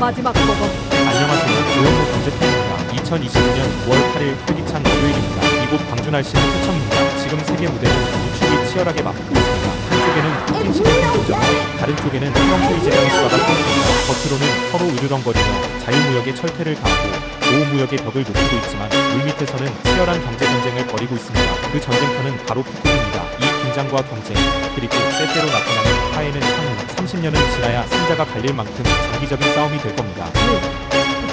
마지막 보고. 안녕하세요. 고영모 경제평입니다. 2025년 9월 8일 활기찬 월요일입니다. 이곳 광주 날씨는 표천입니다. 지금 세계 무대는 우축이 치열하게 맞붙고 있습니다. 한쪽에는 푸틴 시대의 도전, 다른 쪽에는 트럼프의 재정의 수가가 쏟습니다. 겉으로는 서로 으르렁거리며 자유무역의 철퇴를 가하고 보호무역의 벽을 높이고 있지만 물밑에서는 치열한 경제 전쟁을 벌이고 있습니다. 그 전쟁터는 바로 북극입니다. 이 긴장과 경쟁, 그리고 때때로 나타나는 화해는 향후 30년은 지나야 승자가 갈릴 만큼 장기적인 싸움이 될 겁니다.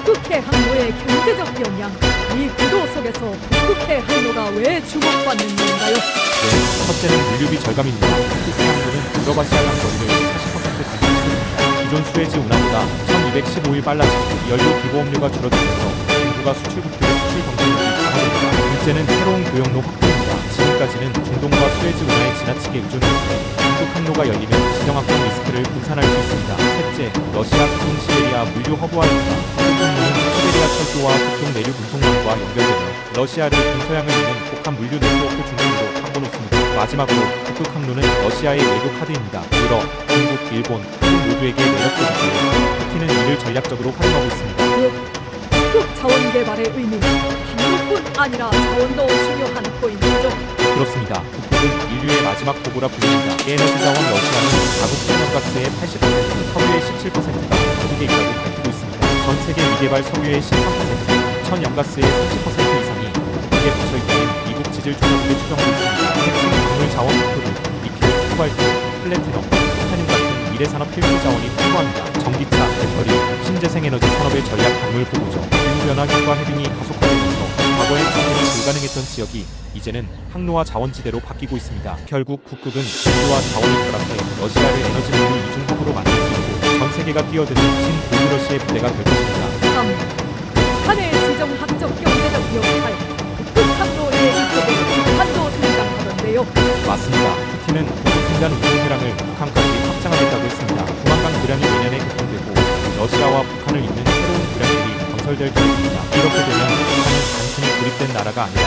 북극해 항로의 경제적 영향. 이 구도 속에서 북극해 항로가 왜 주목받는 건가요? 네, 첫째는 물류비 절감입니다. 북극해 항로는 유럽아시아간 거리를 40% 감소시킵니다. 기존 수에즈 운하보다 1215일 빨라지고 연료 기보업료가 줄어들면서 중국과 수출국들의 수출 경쟁력이 강화됩니다. 둘째는 새로운 교역로 확보입니다. 지금까지는 중동과 수에즈 운하에 지나치게 의존했는데 북극 항로가 열리면 지정학적 리스크를 분산할 수 있습니다. 셋째, 러시아 북동 시베리아 물류 허브화입니다. 북극 항로는 시베리아 철도와 북동 내륙 운송망과 연결되며 러시아를 동서양을 잇는 복합 물류 네트워크 중심으로 바꿔놓습니다. 마지막으로 북극 항로는 러시아의 외교 카드입니다. 유럽, 중국, 일본, 한국 모두에게 매력적이기에 푸틴은 이를 전략적으로 활용하고 있습니다. 북극 자원 개발의 의미. 항로뿐 아니라 자원도 중요한 포인트죠. 그렇습니다. 북극은 인류의 마지막 보고라 불립니다. 에너지 자원 러시아는 자국 천연가스의 80%, 석유의 17%가 북극에 있다고 밝히고 있습니다. 전 세계 미개발 석유의 13%, 천연가스의 30% 이상이 북극에 붙여 있다는 미국 지질 조사국의 추정도 있습니다. 핵심 광물 자원 팩토리, 니켈, 코발트, 플래티넘, 티타늄 같은 미래산업 필수 자원이 풍부합니다. 전기차, 배터리, 신재생에너지 산업의 전략 광물 보고죠. 기후변화 효과 해빙이 가속화되면서 과거엔 접근이 불가능했던 지역이 이제는 항로와 자원지대로 바뀌고 있습니다. 결국 북극은 인류와 자원을 결합해 러시아를 에너지 물류 이중 허브로 만들 수 있고 전 세계가 뛰어드는 신고유러시의 부대가 될 것입니다. 3. 북한의 지정학적 경제적 역할. 북극 항로에 있어도 북한도 등장하던데요. 맞습니다. 푸틴은 북극 횡단 운송회랑을 북한까지 확장하겠다고 했습니다. 두만강 교량이 내년에 개통되고 러시아와 북한을 잇는 새로운 교량들이 건설될 계획입니다. 이렇게 되면 북한은 단순히 고립된 나라가 아니라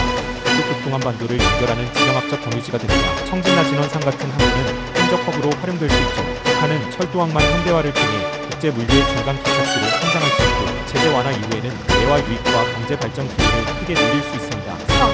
북극 한반도를 연결하는 지정학적 경유지가 됩니다. 청진나 진원상 같은 항로는 행적 허브로 활용될 수 있죠. 북한은 철도항만 현대화를 통해 국제 물류의 중간 기착지로 성장할 수 있고 제재 완화 이후에는 내화 유익과 경제 발전 기회를 크게 늘릴 수 있습니다. 4.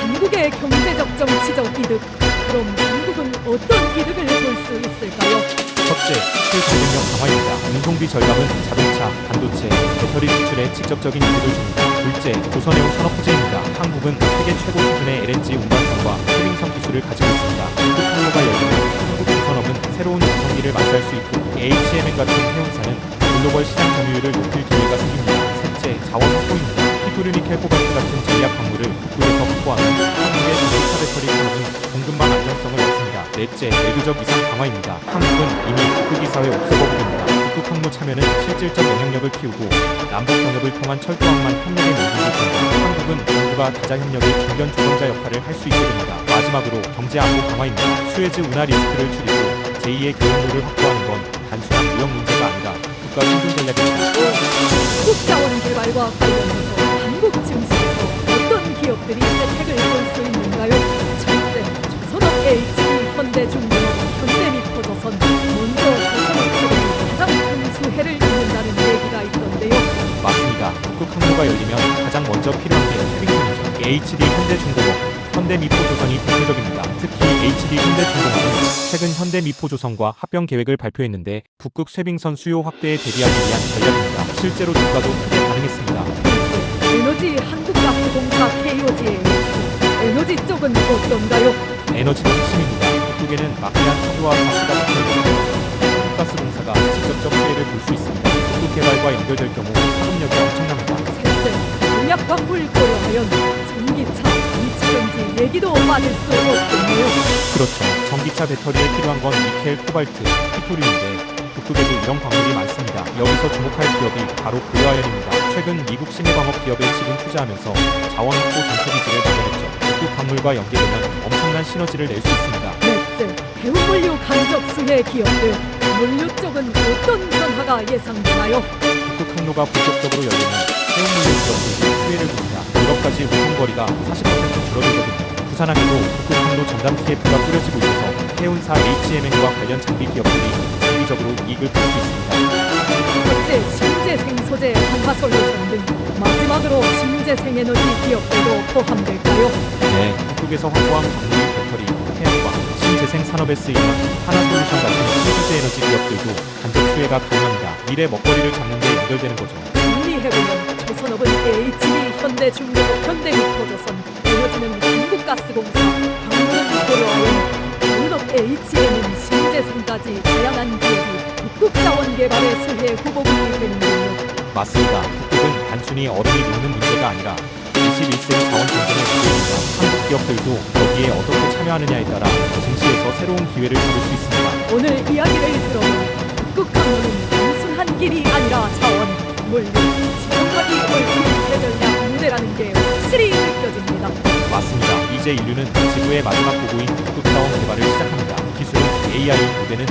한국의 경제적 정치적 이득. 그럼 한국은 어떤 이득을 볼 수 있을까요? 첫째, 수출 경쟁력 강화입니다. 운송비 절감은 자동차, 반도체, 배터리 수출에 직접적인 이득을 줍니다. 둘째, 조선해운 산업 부재입니다. 한국은 세계 최고 수준의 LNG 운반선과 해빙선 기술을 가지고 있습니다. 북극 항로가 열리면 한국 조선업은 새로운 전성기를 맞이할 수 있고 HMN 같은 해운사는 글로벌 시장 점유율을 높일 기회가 생깁니다. 셋째, 자원 확보입니다. 히토류니켈 코발트 같은 전략 광물을 북극에서 확보하면 한국의 전기차 배터리 산업은 공급망 안정성을 얻습니다. 넷째, 외교적 위상 강화입니다. 한국은 이미 북극 이사회 옥서버북입니다. 북극 항로 참여는 실질적 영향력을 키우고 남북 경협을 통한 철도항만 협력에 연결이 됩니다. 한국은 정부가 다자 협력의 중견 조정자 역할을 할 수 있게 됩니다. 마지막으로 경제 안보 강화입니다. 수에즈 운하 리스크를 줄이고 제2의 교역로를 확보하는 건 단순한 무역 문제가 아니라 국가 생존 전략입니다. 북극 자원 개발과 관련해서 한국 증시에서 어떤 기업들이 혜택을 볼 수 있는가요? 첫째, 조선업 HD, 현대중공업, 현대미포조선. 먼저 조선업 최근이 가장 큰 수혜를 입는다는 얘기가 있던데요. 맞습니다. 북극 항로가 열리면 가장 먼저 필요한 게 해빙선이죠. HD 현대중공업, 현대미포조선이 대표적입니다. 특히 HD 현대중공업은 최근 현대미포조선과 합병 계획을 발표했는데 북극 쇄빙선 수요 확대에 대비하기 위한 전략입니다. 실제로 주가도 크게 반응했습니다. 에너지 한국가스공사 KOG의 에너지 쪽은 어떤가요? 에너지도 핵심입니다. 북극에는 막대한 석유와 가스가 붙어있는데 한국가스공사가 직접적 피해를 볼 수 있습니다. 북극 개발과 연결될 경우 파급력이 엄청납니다. 셋째, 전략 광물 고려하연 전기차, 미치전지 얘기도 빠질 수 없겠네요. 그렇죠. 전기차 배터리에 필요한 건 니켈, 코발트, 히토류인데 북극에도 이런 광물이 많습니다. 여기서 주목할 기업이 바로 고려아연입니다. 최근 미국 심해광업 기업에 지분 투자하면서 자원 확보 전투기지를 마련했죠. 북극 광물과 연계되면 엄청난 시너지를 낼 수 있습니다. 넷째, 해운물류 강적 수혜 기업들. 물류 쪽은 어떤 변화가 예상되나요? 북극 항로가 본격적으로 열리면 해운물류 기업들이 수혜를 봅니다. 유럽까지 운송거리가 40% 줄어들거든요. 부산항에도 북극 항로 전담 TF가 꾸려지고 있어서 해운사 HMN과 관련 장비 기업들이 장기적으로 이익을 볼 수 있습니다. 첫째, 신재 신재생 소재, 한화솔루션 등 마지막으로 신재생 에너지 기업들도 포함될까요? 네, 북극에서 확보한 광물, 배터리, 태양광, 신재생 산업에 쓰이는 하나솔루션 같은 신소재 에너지 기업들도 간접 수혜가 가능합니다. 미래 먹거리를 잡는 데 연결되는 거죠. 정리해보면 조선업은 HB, 현대중공업, 현대미포조선, 에너지는 한국가스공사, 광물은 고려아연, 산업 HM은 신재생까지 다양한 기업이 북극자원 개발의 수혜 후보군이 되는군요. 맞습니다. 북극은 단순히 얼음이 녹는 문제가 아니라 21세기 자원 경쟁의 문제입니다. 한국 기업들도 여기에 어떻게 참여하느냐에 따라 증시에서 새로운 기회를 잡을 수 있습니다. 오늘 이야기를 들어보니 북극 항로는 단순한 길이 아니라 자원, 물리, 지정학이 얽힌 대전략 무대라는 게 확실히 느껴집니다. 맞습니다. 이제 인류는 지구의 마지막 보고인 북극 자원 개발을 시작합니다. 기술은 AI 무대는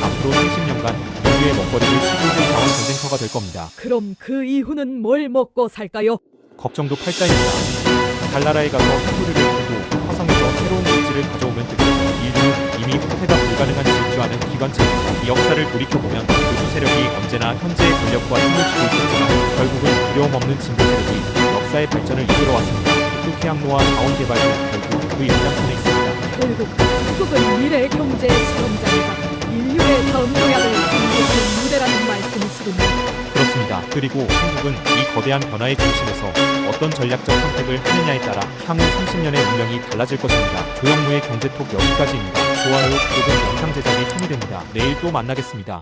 앞으로 30년간 인류의 먹거리를 책임질 자원 전쟁터가 될 겁니다. 그럼 그 이후는 뭘 먹고 살까요? 걱정도 팔자입니다. 달나라에 가서 태토리를 풀고 화성에서 새로운 물질을 가져오면 되겠죠. 인류는 이미 후퇴가 불가능한 질주하는 기관체입니다. 이 역사를 돌이켜보면 보수 세력이 언제나 현재의 권력과 힘을 쥐고 있었지만 결국은 두려움 없는 진보 세력이 역사의 발전을 이끌어왔습니다. 북극 해양로와 자원 개발도 결국 그 연장선에 있습니다. 결국 북극은 미래 경제의 실험장이자 인류의 다음 도약을 준비하는 무대라는 말씀이시군요. 그렇습니다. 그리고 한국은 이 거대한 변화의 중심에서 어떤 전략적 선택을 하느냐에 따라 향후 30년의 운명이 달라질 것입니다. 조영무의 경제톡 여기까지입니다. 좋아요, 구독은 영상 제작에 힘이 됩니다. 내일 또 만나겠습니다.